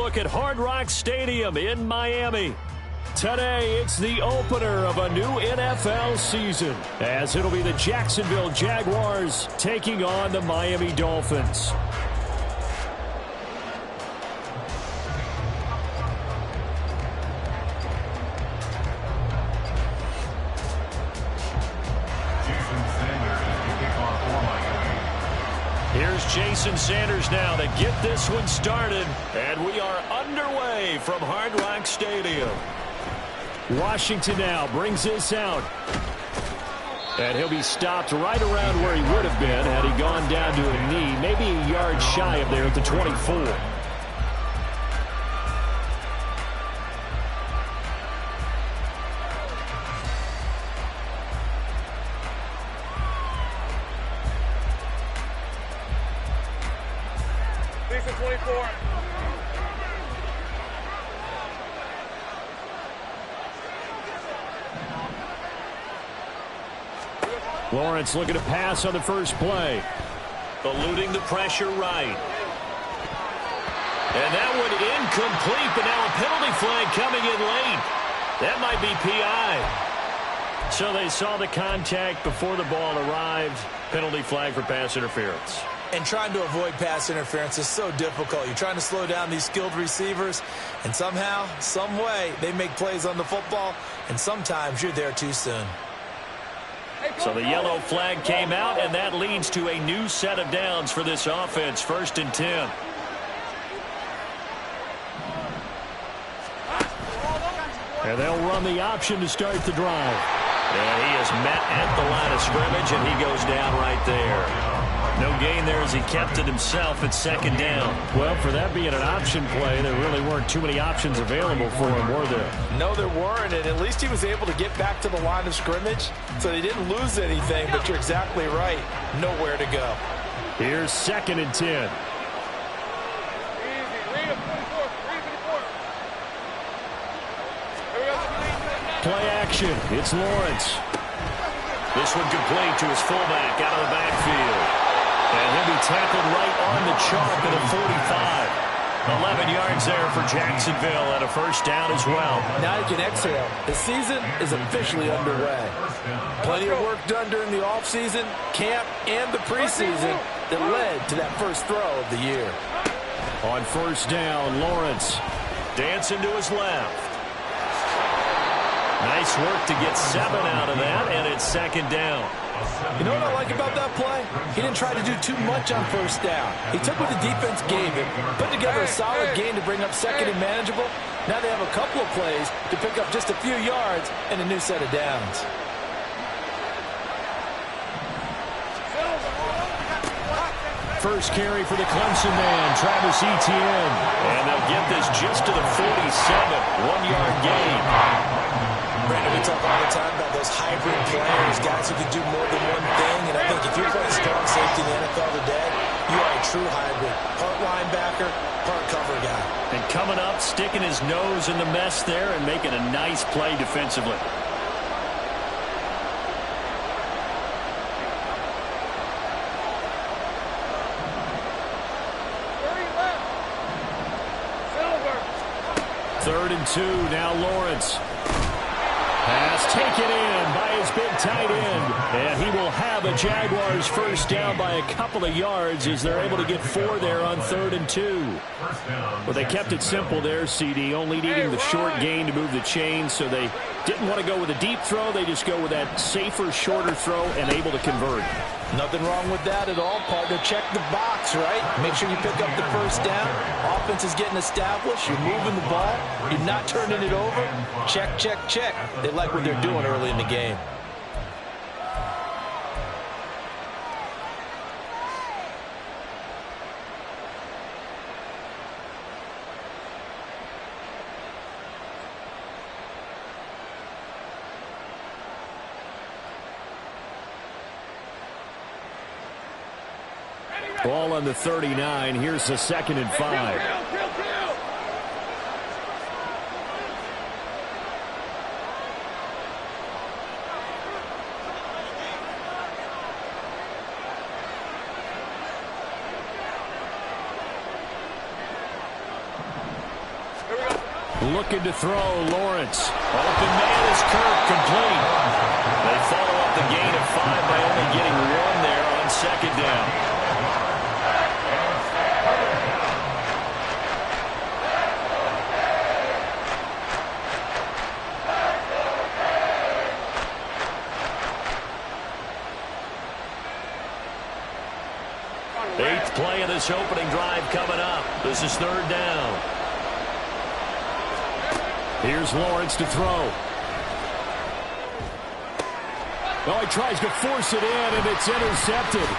look at Hard Rock Stadium in Miami. Today, it's the opener of a new NFL season, as it'll be the Jacksonville Jaguars taking on the Miami Dolphins. Here's Jason Sanders now to get this one started, and we are underway from Hard Rock Stadium. Washington now brings this out. And he'll be stopped right around where he would have been had he gone down to a knee, maybe a yard shy of there at the 24. Lawrence looking to pass on the first play. Eluding the pressure right. And that one incomplete, but now a penalty flag coming in late. That might be PI. So they saw the contact before the ball arrived. Penalty flag for pass interference. And trying to avoid pass interference is so difficult. You're trying to slow down these skilled receivers, and somehow, some way, they make plays on the football, and sometimes you're there too soon. So the yellow flag came out, and that leads to a new set of downs for this offense. 1st and 10. And they'll run the option to start the drive. And he is met at the line of scrimmage, and he goes down right there. No gain there as he kept it himself at 2nd down. Well, for that being an option play, there really weren't too many options available for him, were there? No, there weren't, and at least he was able to get back to the line of scrimmage, so he didn't lose anything, but you're exactly right. Nowhere to go. Here's 2nd and 10. Play action. It's Lawrence. This one complete to his fullback out of the backfield. And he'll be tackled right on the chalk at a 45. 11 yards there for Jacksonville and a 1st down as well. Now you can exhale. The season is officially underway. Plenty of work done during the offseason, camp, and the preseason that led to that first throw of the year. On 1st down, Lawrence dancing to his left. Nice work to get 7 out of that, and it's 2nd down. You know what I like about that play? He didn't try to do too much on 1st down. He took what the defense gave him, put together a solid gain to bring up 2nd and manageable. Now they have a couple of plays to pick up just a few yards and a new set of downs. First carry for the Clemson man, Travis Etienne. And they'll get this just to the 47. 1-yard gain. Brandon, we talk all the time about those hybrid players, guys who can do more than one thing. And I think if you're playing strong safety in the NFL today, you are a true hybrid. Part linebacker, part cover guy. And coming up, sticking his nose in the mess there and making a nice play defensively. Third and 2, now Lawrence. Pass taken in by his big tight end. And he will have a Jaguars 1st down by a couple of yards as they're able to get 4 there on 3rd and 2. Well, they kept it simple there, CD, only needing the short gain to move the chain, so they didn't want to go with a deep throw. They just go with that safer, shorter throw and able to convert. Nothing wrong with that at all, partner. Check the box, right? Make sure you pick up the 1st down. Offense is getting established. You're moving the ball. You're not turning it over. Check, check, check. They like what they're doing early in the game. Ball on the 39. Here's the 2nd and 5. Looking to throw, Lawrence. Open man is Kirk, complete. They follow up the gain of 5 by only getting 1 there on second down. Eighth play of this opening drive coming up. This is third down. Here's Lawrence to throw. Oh, he tries to force it in, and it's intercepted.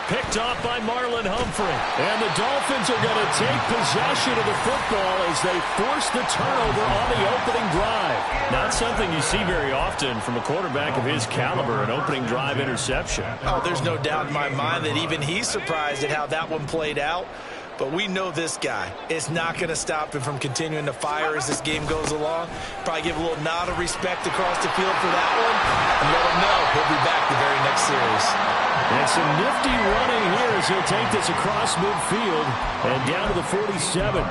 Picked off by Marlon Humphrey. And the Dolphins are going to take possession of the football as they force the turnover on the opening drive. Not something you see very often from a quarterback of his caliber, an opening drive interception. Oh, there's no doubt in my mind that even he's surprised at how that one played out. But we know this guy is not going to stop him from continuing to fire as this game goes along. Probably give a little nod of respect across the field for that one, and let him know he'll be back the very next series. And some nifty running here as he'll take this across midfield and down to the 47.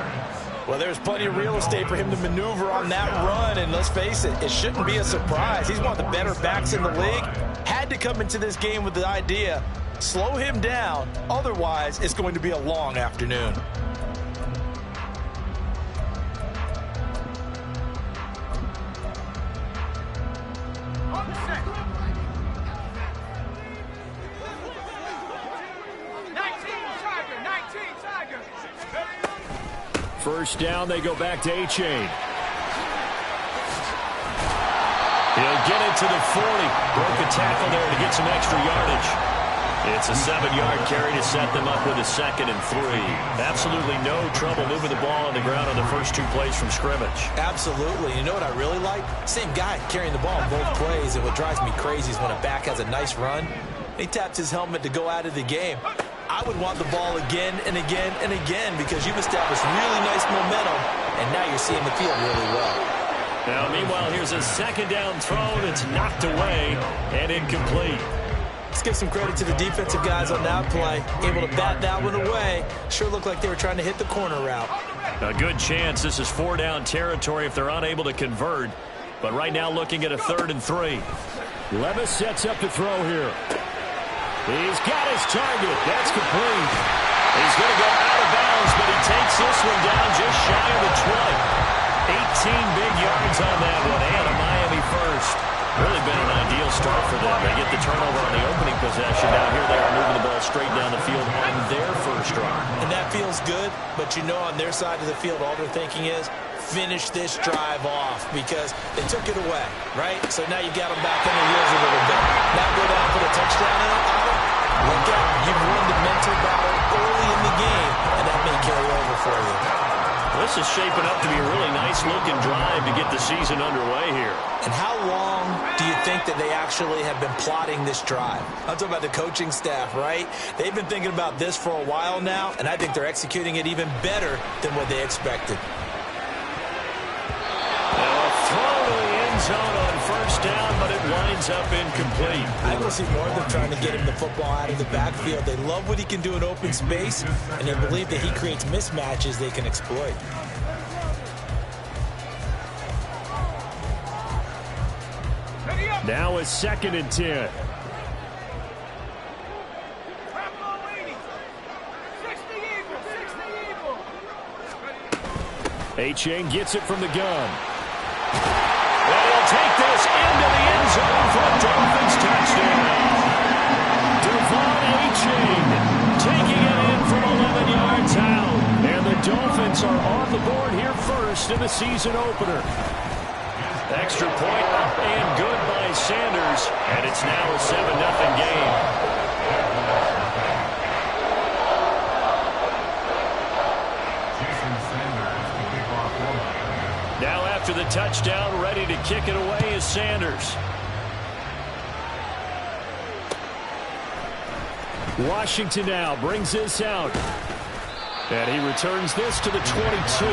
Well, there's plenty of real estate for him to maneuver on that run, and let's face it, it shouldn't be a surprise. He's one of the better backs in the league. Had to come into this game with the idea, slow him down, otherwise it's going to be a long afternoon. First down, they go back to Achane. He'll get it to the 40. Broke a tackle there to get some extra yardage. It's a 7-yard carry to set them up with a 2nd and 3. Absolutely no trouble moving the ball on the ground on the first 2 plays from scrimmage. Absolutely. You know what I really like? Same guy carrying the ball in both plays, and what drives me crazy is when a back has a nice run, he taps his helmet to go out of the game. I would want the ball again and again and again because you've established really nice momentum, and now you're seeing the field really well. Now, meanwhile, here's a 2nd down throw that's knocked away and incomplete. Let's give some credit to the defensive guys on that play. Able to bat that one away. Sure looked like they were trying to hit the corner route. A good chance this is 4-down territory if they're unable to convert. But right now looking at a 3rd and 3. Levis sets up to throw here. He's got his target. That's complete. He's going to go out of bounds, but he takes this one down just shy of the 20. 18 big yards on that one, and a Miami first. Really been an ideal start for them. They get the turnover on the opening possession. Now here they are moving the ball straight down the field on their first drive. And that feels good, but you know on their side of the field all they're thinking is finish this drive off because they took it away, right? So now you got them back on the heels a little bit. Now go down for the touchdown out. Look out. You've won the mental battle early in the game, and that may carry over for you. This is shaping up to be a really nice-looking drive to get the season underway here. And how long do you think that they actually have been plotting this drive? I'm talking about the coaching staff, right? They've been thinking about this for a while now, and I think they're executing it even better than what they expected. Now a throw to the end zone on first down, but it winds up incomplete. I will see more of them trying to get him the football out of the backfield. They love what he can do in open space, and they believe that he creates mismatches they can exploit. Now it's 2nd and 10. Achane gets it from the gun. And he'll take this into the end zone for a Dolphins touchdown. Devon Achane taking it in from 11 yards out. And the Dolphins are on the board here first in the season opener. Extra point up and good by Sanders. And it's now a 7-0 game. Now after the touchdown, ready to kick it away is Sanders. Washington now brings this out. And he returns this to the 22.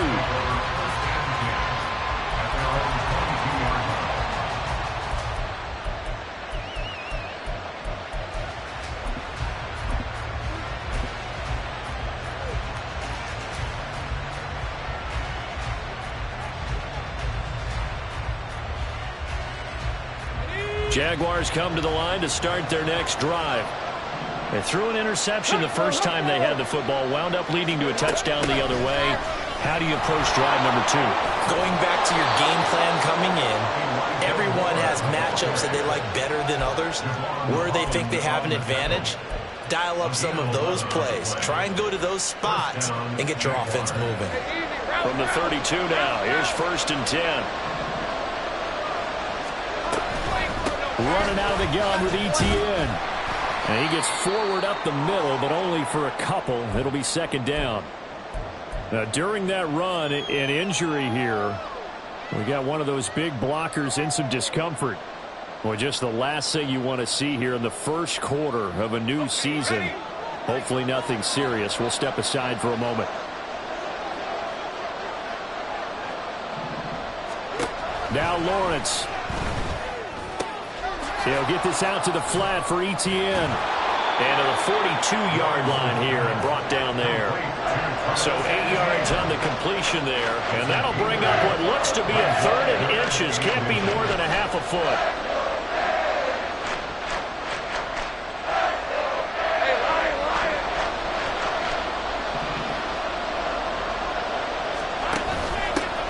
Jaguars come to the line to start their next drive. They threw an interception the first time they had the football, wound up leading to a touchdown the other way. How do you approach drive number 2? Going back to your game plan coming in, everyone has matchups that they like better than others. Where they think they have an advantage, dial up some of those plays. Try and go to those spots and get your offense moving. From the 32 now, here's 1st and 10. Running out of the gun with Etienne. And he gets forward up the middle, but only for a couple. It'll be 2nd down. Now, during that run, an injury here. We got one of those big blockers in some discomfort. Well, just the last thing you want to see here in the first quarter of a new season. Hopefully nothing serious. We'll step aside for a moment. Now Lawrence. He'll get this out to the flat for Etienne. And to the 42-yard line here and brought down there. So 8 yards on the completion there. And that'll bring up what looks to be a 3rd and inches. Can't be more than a half a foot.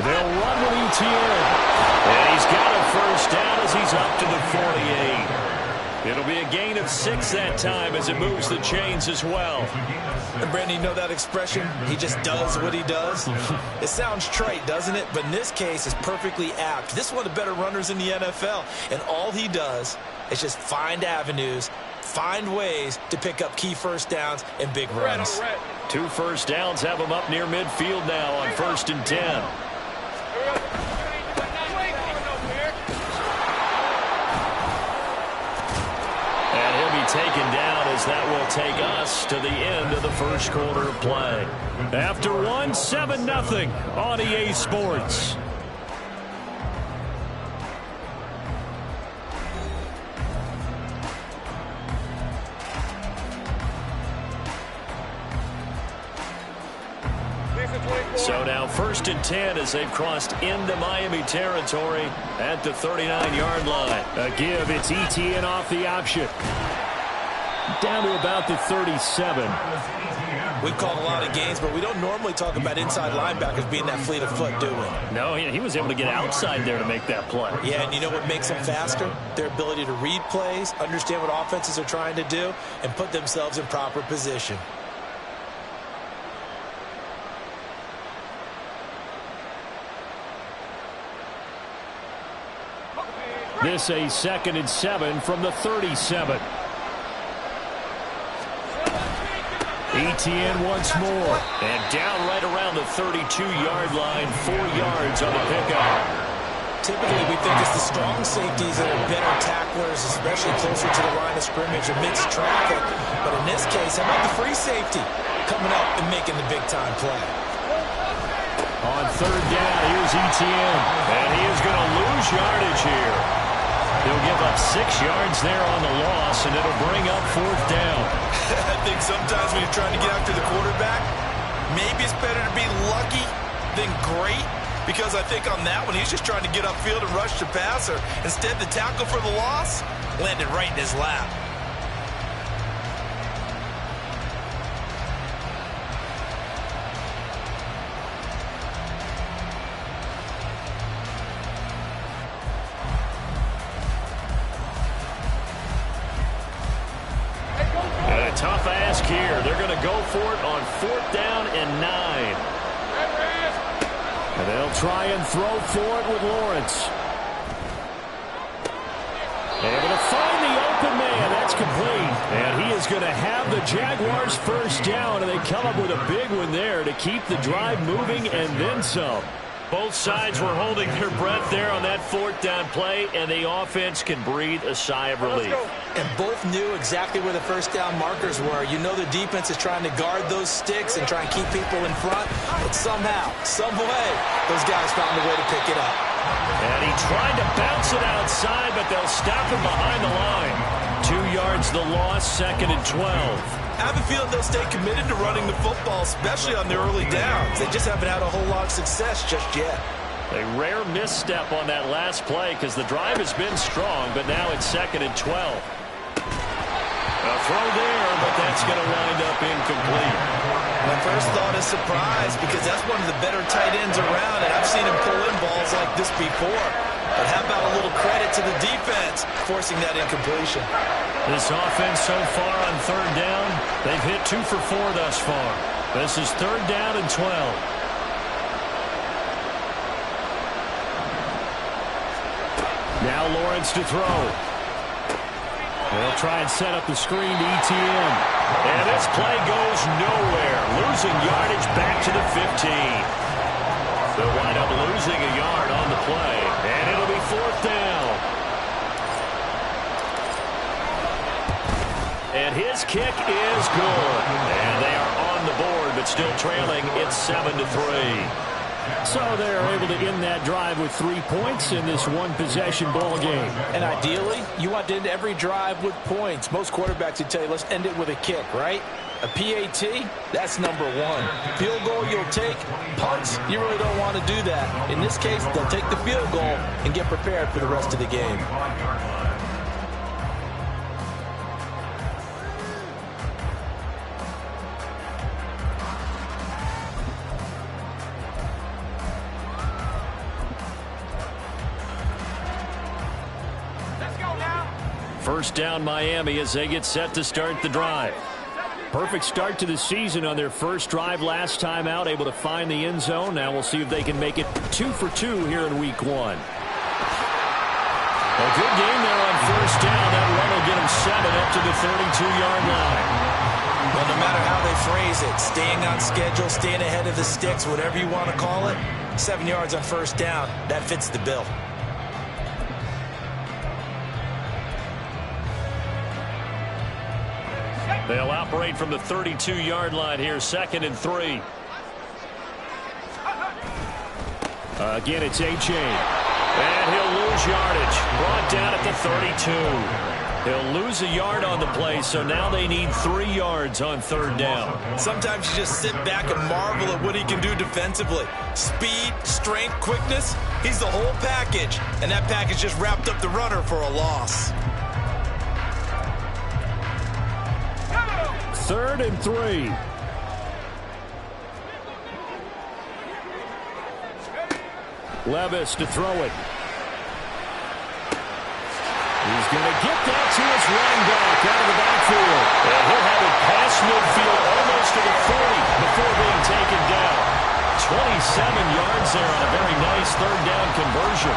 They'll run with Etienne. And he's got a 1st down as he's up to the 48. It'll be a gain of 6 that time as it moves the chains as well. And Brandon, you know that expression? He just does what he does? It sounds trite, doesn't it? But in this case, it's perfectly apt. This is one of the better runners in the NFL. And all he does is just find avenues, find ways to pick up key 1st downs and big runs. 2 1st downs have him up near midfield now on 1st and 10. Taken down as that will take us to the end of the first quarter of play. After 1, 7-0 on EA Sports. So now 1st and 10 as they've crossed into Miami territory at the 39-yard line. A give, it's Etienne off the option. Down to about the 37. We've called a lot of games, but we don't normally talk about inside linebackers being that fleet of foot, do we? No, he was able to get outside there to make that play. Yeah, and you know what makes them faster? Their ability to read plays, understand what offenses are trying to do, and put themselves in proper position. This a 2nd and 7 from the 37. Etienne once more. And down right around the 32-yard line, 4 yards on the pickup. Typically, we think it's the strong safeties that are better tacklers, especially closer to the line of scrimmage amidst traffic. But in this case, how about the free safety coming up and making the big-time play? On 3rd down, here's Etienne. And he is going to lose yardage here. He'll give up 6 yards there on the loss, and it'll bring up 4th down. I think sometimes when you're trying to get after the quarterback, maybe it's better to be lucky than great, because I think on that one, he's just trying to get upfield and rush the passer. Instead, the tackle for the loss landed right in his lap. Tough ask here. They're going to go for it on 4th down and 9. And they'll try and throw for it with Lawrence. Able to find the open man. That's complete. And he is going to have the Jaguars 1st down. And they come up with a big one there to keep the drive moving and then some. Both sides were holding their breath there on that 4th down play, and the offense can breathe a sigh of relief. And both knew exactly where the 1st down markers were. You know the defense is trying to guard those sticks and try and keep people in front, but somehow, some way, those guys found a way to pick it up. And he tried to bounce it outside, but they'll stop him behind the line. 2 yards the loss, 2nd and 12. I have a feeling they'll stay committed to running the football, especially on their early downs. They just haven't had a whole lot of success just yet. A rare misstep on that last play because the drive has been strong, but now it's 2nd and 12. A throw there, but that's going to wind up incomplete. My first thought is surprise because that's one of the better tight ends around, and I've seen him pull in balls like this before. But how about a little credit to the defense forcing that incompletion? This offense so far on 3rd down, they've hit 2 for 4 thus far. This is 3rd down and 12. Now Lawrence to throw. They'll try and set up the screen to ETN. And this play goes nowhere. Losing yardage back to the 15. They'll wind up losing a yard on the play. And it'll be 4th down. And his kick is good. And they are on the board, but still trailing. It's 7-3. So they're able to end that drive with 3 points in this one-possession ball game. And ideally, you want to end every drive with points. Most quarterbacks would tell you, let's end it with a kick, right? A PAT, that's number 1. Field goal you'll take. Punts, you really don't want to do that. In this case, they'll take the field goal and get prepared for the rest of the game. First down Miami as they get set to start the drive. Perfect start to the season on their first drive last time out, able to find the end zone. Now we'll see if they can make it 2 for 2 here in week 1. A good game there on first down. That run will get them 7 up to the 32-yard line. Well, no matter how they phrase it, staying on schedule, staying ahead of the sticks, whatever you want to call it, 7 yards on first down, that fits the bill. They'll operate from the 32-yard line here, 2nd and 3. Again, it's A-Chain. And he'll lose yardage. Brought down at the 32. He'll lose a yard on the play, so now they need 3 yards on 3rd down. Sometimes you just sit back and marvel at what he can do defensively. Speed, strength, quickness, he's the whole package. And that package just wrapped up the runner for a loss. 3rd and 3. Levis to throw it. He's going to get that to his running back out of the backfield. And he'll have it past midfield almost to the 40 before being taken down. 27 yards there on a very nice 3rd down conversion.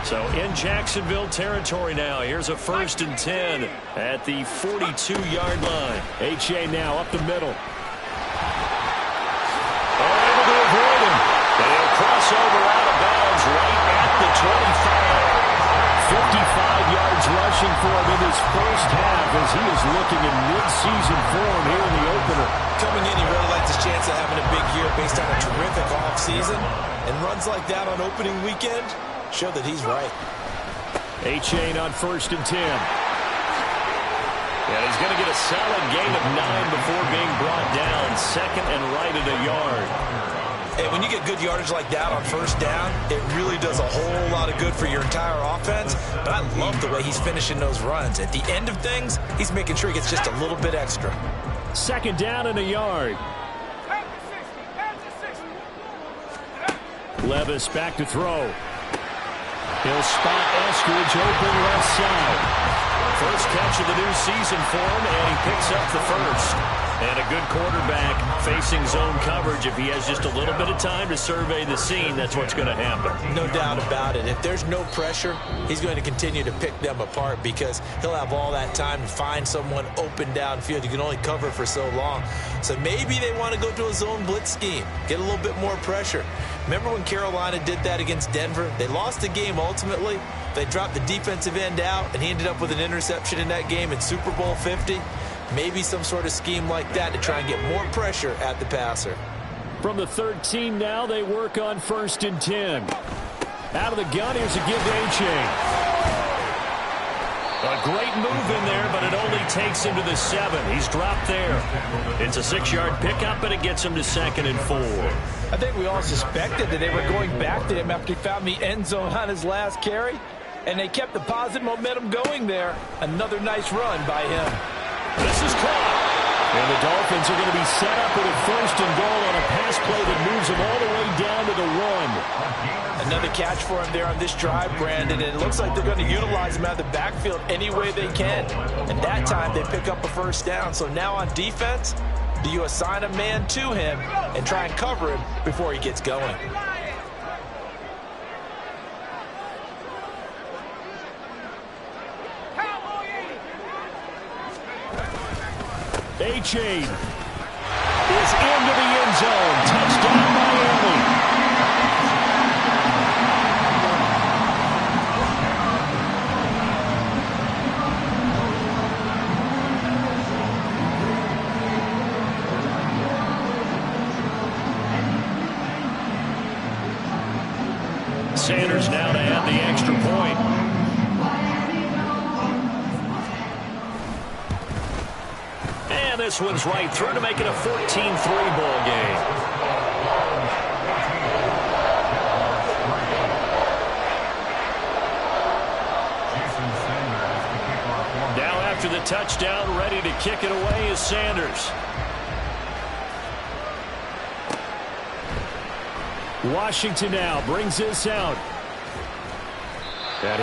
So in Jacksonville territory now. Here's a 1st and 10 at the 42-yard line. H.A. now up the middle. Able to avoid him. And he'll cross over out of bounds right at the 25. 55 yards rushing for him in his first half as he is looking in mid-season form here in the opener. Coming in, he really likes his chance of having a big year based on a terrific offseason. And runs like that on opening weekend show that he's right. A-Chain on 1st and 10. And he's going to get a solid gain of 9 before being brought down. 2nd and right at a yard. And when you get good yardage like that on first down, it really does a whole lot of good for your entire offense. But I love the way he's finishing those runs. At the end of things, he's making sure he gets just a little bit extra. 2nd down and a yard. Levis back to throw. He'll spot Eskridge open left side. First catch of the new season for him, and he picks up the first. And a good quarterback facing zone coverage. If he has just a little bit of time to survey the scene, that's what's going to happen. No doubt about it. If there's no pressure, he's going to continue to pick them apart because he'll have all that time to find someone open downfield. You can only cover for so long. So maybe they want to go to a zone blitz scheme, get a little bit more pressure. Remember when Carolina did that against Denver? They lost the game ultimately. They dropped the defensive end out, and he ended up with an interception in that game in Super Bowl 50. Maybe some sort of scheme like that to try and get more pressure at the passer. From the 13 now, they work on 1st and 10. Out of the gun, here's a give to A-Chain. A great move in there, but it only takes him to the 7. He's dropped there. It's a 6-yard pickup, and it gets him to 2nd and 4. I think we all suspected that they were going back to him after he found the end zone on his last carry, and they kept the positive momentum going there. Another nice run by him. This is caught. And the Dolphins are going to be set up with a 1st and goal on a pass play that moves them all the way down to the 1. Another catch for him there on this drive, Brandon, and it looks like they're going to utilize him out of the backfield any way they can. And that time they pick up a 1st down. So now on defense, do you assign a man to him and try and cover him before he gets going? Achane is into the end zone. Touchdown, Miami. Sanders now to add the extra point. And this one's right through to make it a 14-3 ball game. Now after the touchdown, ready to kick it away is Sanders. Washington now brings this out. And he